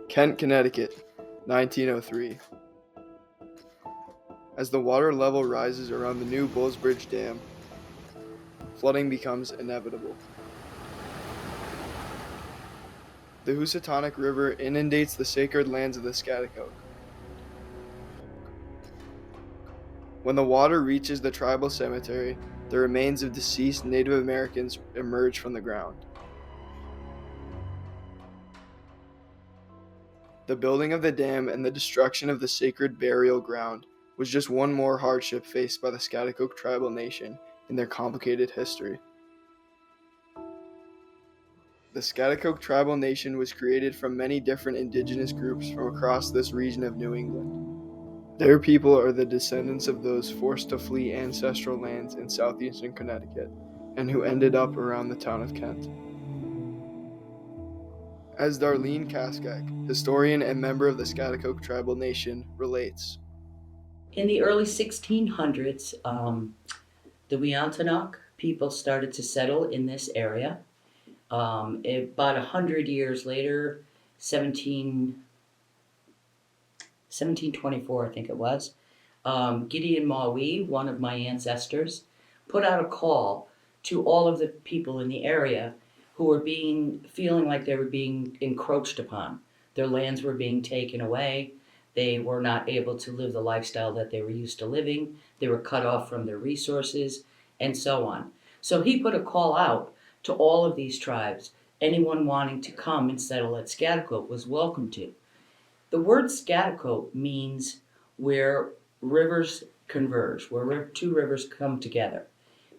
Kent, Connecticut, 1903. As the water level rises around the new Bullsbridge Dam, flooding becomes inevitable. The Housatonic River inundates the sacred lands of the Schaghticoke. When the water reaches the tribal cemetery, the remains of deceased Native Americans emerge from the ground. The building of the dam and the destruction of the sacred burial ground was just one more hardship faced by the Schaghticoke tribal nation in their complicated history. The Schaghticoke tribal nation was created from many different indigenous groups from across this region of New England. Their people are the descendants of those forced to flee ancestral lands in southeastern Connecticut and who ended up around the town of Kent. As Darlene Kaskak, historian and member of the Schaghticoke tribal nation, relates. In the early 1600s, the Weontenok people started to settle in this area. About 100 years later, 1724, I think it was, Gideon Maui, one of my ancestors, put out a call to all of the people in the area who were feeling like they were being encroached upon. Their lands were being taken away. They were not able to live the lifestyle that they were used to living. They were cut off from their resources, and so on. So he put a call out to all of these tribes. Anyone wanting to come and settle at Schaghticoke was welcome to. The word Schaghticoke means where rivers converge, where two rivers come together.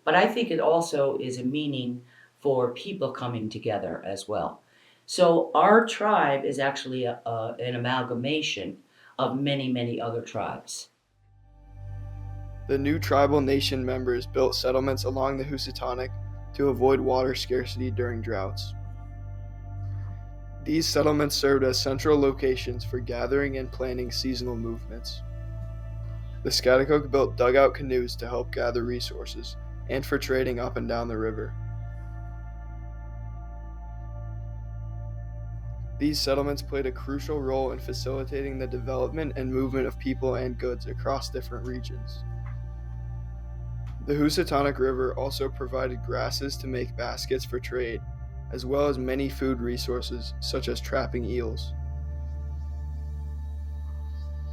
But I think it also is a meaning for people coming together as well. So our tribe is actually an amalgamation of many, many other tribes. The new tribal nation members built settlements along the Housatonic to avoid water scarcity during droughts. These settlements served as central locations for gathering and planning seasonal movements. The Schaghticoke built dugout canoes to help gather resources and for trading up and down the river. These settlements played a crucial role in facilitating the development and movement of people and goods across different regions. The Housatonic River also provided grasses to make baskets for trade, as well as many food resources such as trapping eels.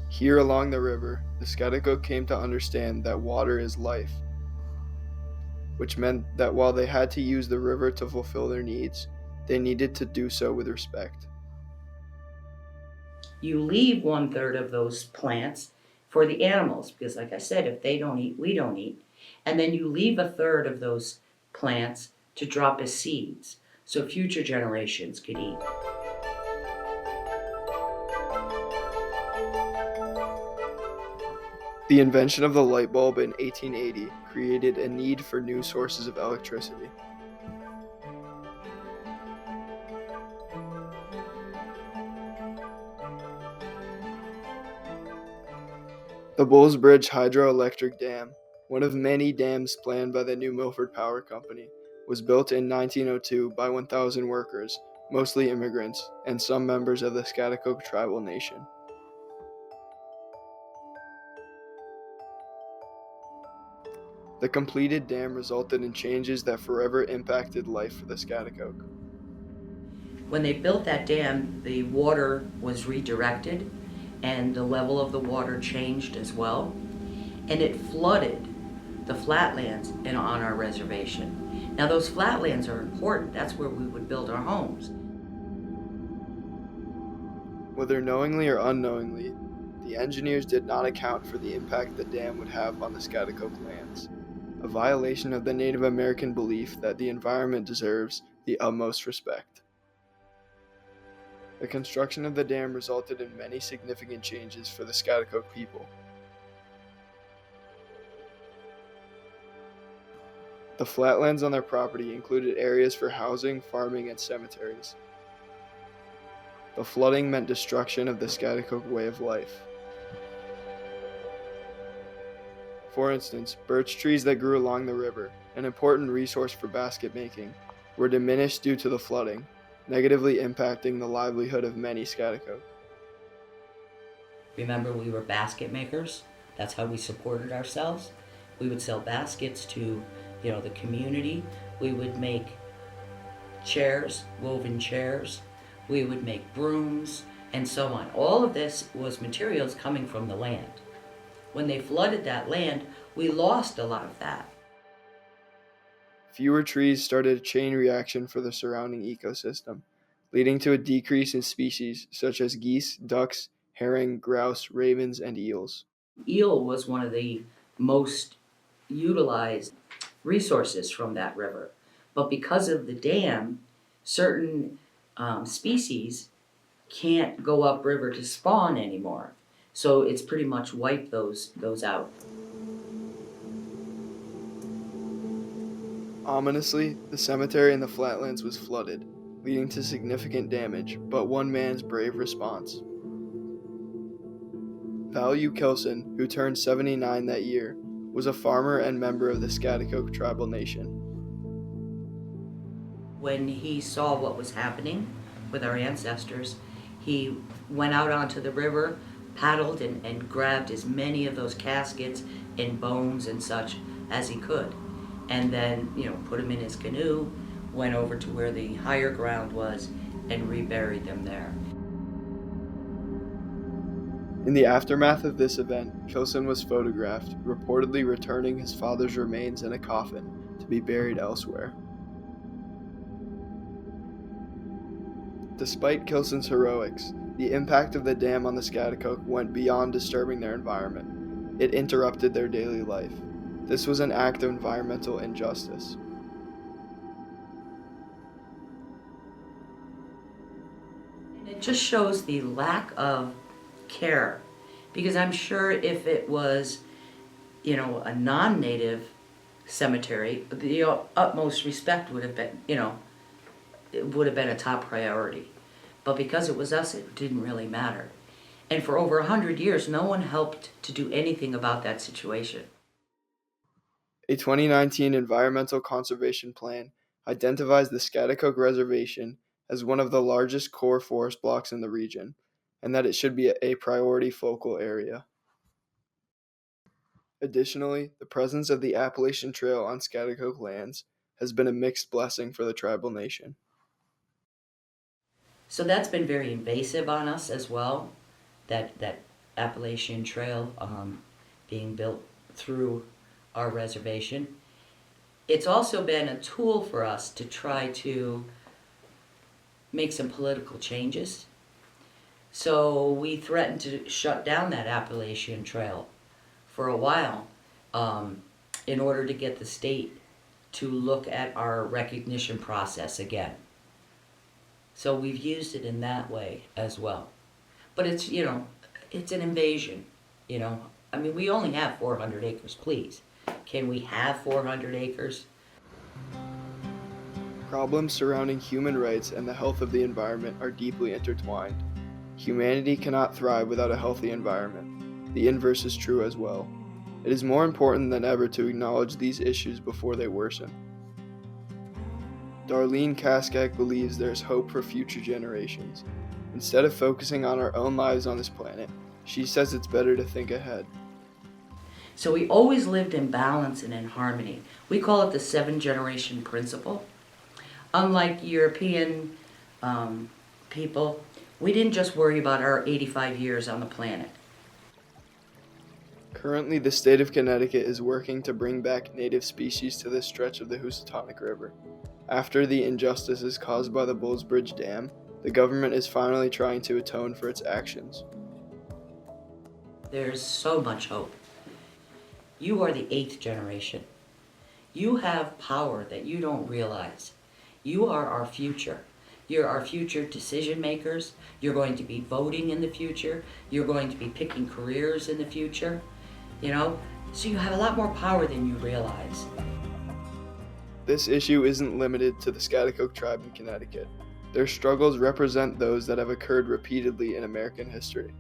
Here along the river, the Schaghticoke came to understand that water is life, which meant that while they had to use the river to fulfill their needs, they needed to do so with respect. You leave 1/3 of those plants for the animals, because like I said, if they don't eat, we don't eat. And then you leave 1/3 of those plants to drop as seeds, so future generations could eat. The invention of the light bulb in 1880 created a need for new sources of electricity. The Bullsbridge Hydroelectric Dam, one of many dams planned by the New Milford Power Company, was built in 1902 by 1,000 workers, mostly immigrants, and some members of the Schaghticoke tribal nation. The completed dam resulted in changes that forever impacted life for the Schaghticoke. When they built that dam, the water was redirected and the level of the water changed as well. And it flooded the flatlands on our reservation. Now those flatlands are important. That's where we would build our homes. Whether knowingly or unknowingly, the engineers did not account for the impact the dam would have on the Schaghticoke lands, a violation of the Native American belief that the environment deserves the utmost respect. The construction of the dam resulted in many significant changes for the Schaghticoke people. The flatlands on their property included areas for housing, farming, and cemeteries. The flooding meant destruction of the Schaghticoke way of life. For instance, birch trees that grew along the river, an important resource for basket making, were diminished due to the flooding, negatively impacting the livelihood of many Schaghticoke. Remember, we were basket makers. That's how we supported ourselves. We would sell baskets to, the community. We would make chairs, woven chairs. We would make brooms, and so on. All of this was materials coming from the land. When they flooded that land, we lost a lot of that. Fewer trees started a chain reaction for the surrounding ecosystem, leading to a decrease in species such as geese, ducks, herring, grouse, ravens, and eels. Eel was one of the most utilized resources from that river. But because of the dam, certain species can't go upriver to spawn anymore. So it's pretty much wiped those out. Ominously, the cemetery in the flatlands was flooded, leading to significant damage, but one man's brave response. Value Kilson, who turned 79 that year, was a farmer and member of the Schaghticoke tribal nation. When he saw what was happening with our ancestors, he went out onto the river, paddled and grabbed as many of those caskets and bones and such as he could. And then, put them in his canoe, went over to where the higher ground was, and reburied them there. In the aftermath of this event, Kilson was photographed, reportedly returning his father's remains in a coffin to be buried elsewhere. Despite Kilson's heroics, the impact of the dam on the Schaghticoke went beyond disturbing their environment. It interrupted their daily life. This was an act of environmental injustice. And it just shows the lack of care, because I'm sure if it was, a non-native cemetery, the utmost respect would have been, it would have been a top priority. But because it was us, it didn't really matter. And for over 100 years, no one helped to do anything about that situation. A 2019 environmental conservation plan identifies the Schaghticoke Reservation as one of the largest core forest blocks in the region, and that it should be a priority focal area. Additionally, the presence of the Appalachian Trail on Schaghticoke lands has been a mixed blessing for the tribal nation. So that's been very invasive on us as well, that Appalachian Trail being built through our reservation. It's also been a tool for us to try to make some political changes. So we threatened to shut down that Appalachian Trail for a while in order to get the state to look at our recognition process again. So we've used it in that way as well. But it's, it's an invasion, I mean, we only have 400 acres, please. Can we have 400 acres? Problems surrounding human rights and the health of the environment are deeply intertwined. Humanity cannot thrive without a healthy environment. The inverse is true as well. It is more important than ever to acknowledge these issues before they worsen. Darlene Kaskak believes there is hope for future generations. Instead of focusing on our own lives on this planet, she says it's better to think ahead. So we always lived in balance and in harmony. We call it the 7-generation principle. Unlike European people, we didn't just worry about our 85 years on the planet. Currently, the state of Connecticut is working to bring back native species to this stretch of the Housatonic River. After the injustices caused by the Bulls Bridge Dam, the government is finally trying to atone for its actions. There's so much hope. You are the 8th generation. You have power that you don't realize. You are our future. You're our future decision makers. You're going to be voting in the future. You're going to be picking careers in the future. So you have a lot more power than you realize. This issue isn't limited to the Schaghticoke tribe in Connecticut. Their struggles represent those that have occurred repeatedly in American history.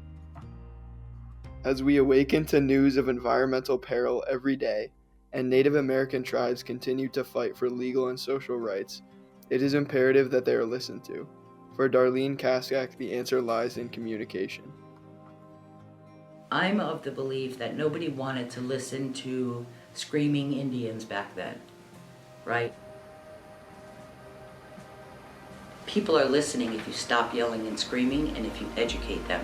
As we awaken to news of environmental peril every day, and Native American tribes continue to fight for legal and social rights, It is imperative that they are listened to. For Darlene Kaskak, the answer lies in communication. I'm of the belief that nobody wanted to listen to screaming Indians back then, right? People are listening if you stop yelling and screaming and if you educate them.